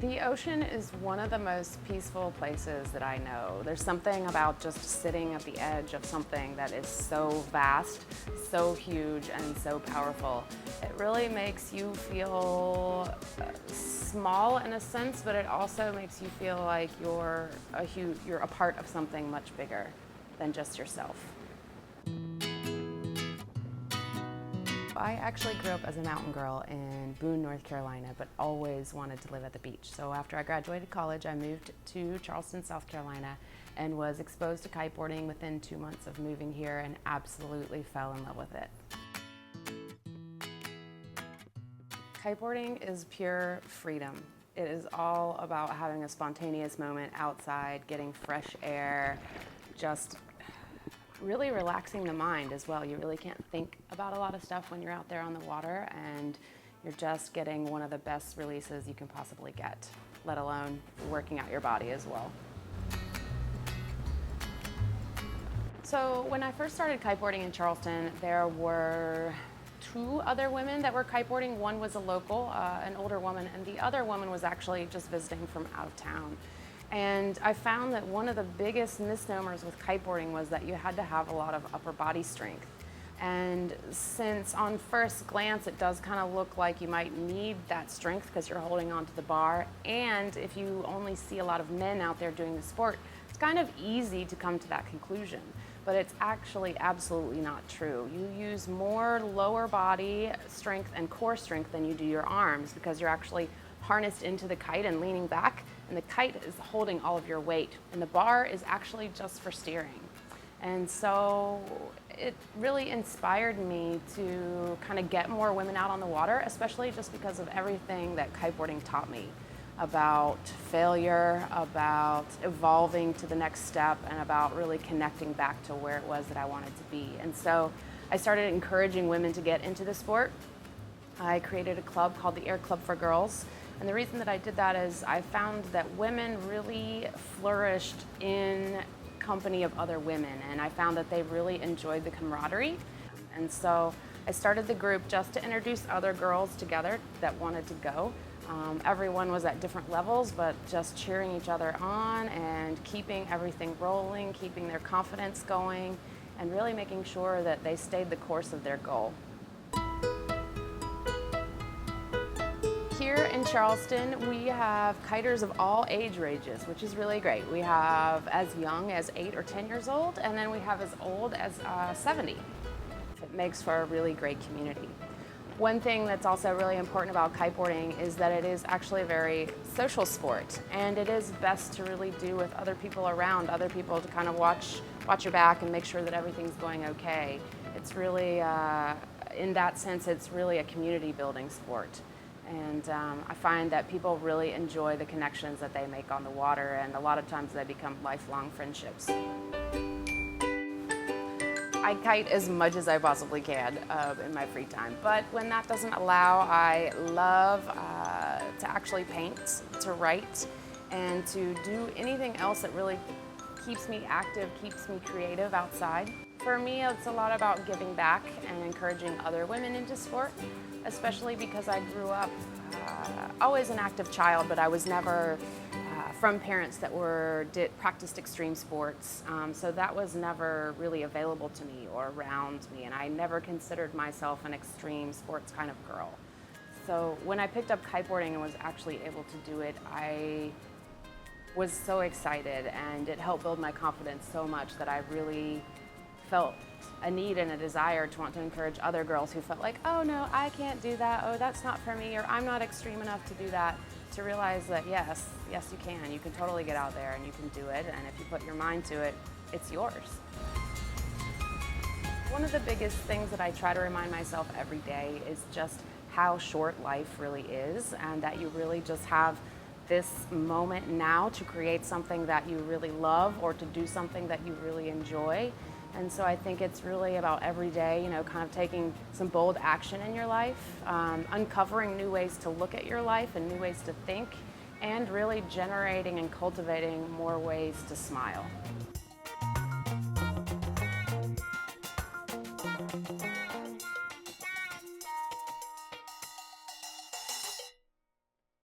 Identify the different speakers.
Speaker 1: The ocean is one of the most peaceful places that I know. There's something about just sitting at the edge of something that is so vast, so huge, and so powerful. It really makes you feel small in a sense, but it also makes you feel like you're a part of something much bigger than just yourself. I actually grew up as a mountain girl in Boone, North Carolina, but always wanted to live at the beach. So after I graduated college, I moved to Charleston, South Carolina, and was exposed to kiteboarding within 2 months of moving here and absolutely fell in love with it. Kiteboarding is pure freedom. It is all about having a spontaneous moment outside, getting fresh air, just really relaxing the mind as well. You really can't think about a lot of stuff when you're out there on the water, and you're just getting one of the best releases you can possibly get, let alone working out your body as well. So when I first started kiteboarding in Charleston, there were 2 other women that were kiteboarding. One was a local, an older woman, and the other woman was actually just visiting from out of town. And I found that one of the biggest misnomers with kiteboarding was that you had to have a lot of upper body strength. And since on first glance it does kind of look like you might need that strength because you're holding onto the bar, and if you only see a lot of men out there doing the sport, it's kind of easy to come to that conclusion. But it's actually absolutely not true. You use more lower body strength and core strength than you do your arms, because you're actually harnessed into the kite and leaning back, and the kite is holding all of your weight, and the bar is actually just for steering. And so it really inspired me to kind of get more women out on the water, especially just because of everything that kiteboarding taught me about failure, about evolving to the next step, and about really connecting back to where it was that I wanted to be. And so I started encouraging women to get into the sport. I created a club called the Air Club for Girls. And the reason that I did that is I found that women really flourished in company of other women, and I found that they really enjoyed the camaraderie. And so I started the group just to introduce other girls together that wanted to go. Everyone was at different levels, but just cheering each other on and keeping everything rolling, keeping their confidence going, and really making sure that they stayed the course of their goal. Here in Charleston, we have kiters of all age ranges, which is really great. We have as young as 8 or 10 years old, and then we have as old as 70. It makes for a really great community. One thing that's also really important about kiteboarding is that it is actually a very social sport, and it is best to really do with other people around, other people to kind of watch your back and make sure that everything's going okay. It's really, in that sense, it's really a community building sport. And I find that people really enjoy the connections that they make on the water, and a lot of times they become lifelong friendships. I kite as much as I possibly can in my free time, but when that doesn't allow, I love to actually paint, to write, and to do anything else that really keeps me active, keeps me creative outside. For me, it's a lot about giving back and encouraging other women into sport, especially because I grew up always an active child, but I was never from parents that practiced extreme sports, so that was never really available to me or around me, and I never considered myself an extreme sports kind of girl. So when I picked up kiteboarding and was actually able to do it, I was so excited, and it helped build my confidence so much that I really felt a need and a desire to want to encourage other girls who felt like, oh no, I can't do that, oh that's not for me, or I'm not extreme enough to do that, to realize that yes you can. You can totally get out there and you can do it, and if you put your mind to it, it's yours. One of the biggest things that I try to remind myself every day is just how short life really is, and that you really just have this moment now to create something that you really love, or to do something that you really enjoy. And so I think it's really about every day, kind of taking some bold action in your life, uncovering new ways to look at your life and new ways to think, and really generating and cultivating more ways to smile.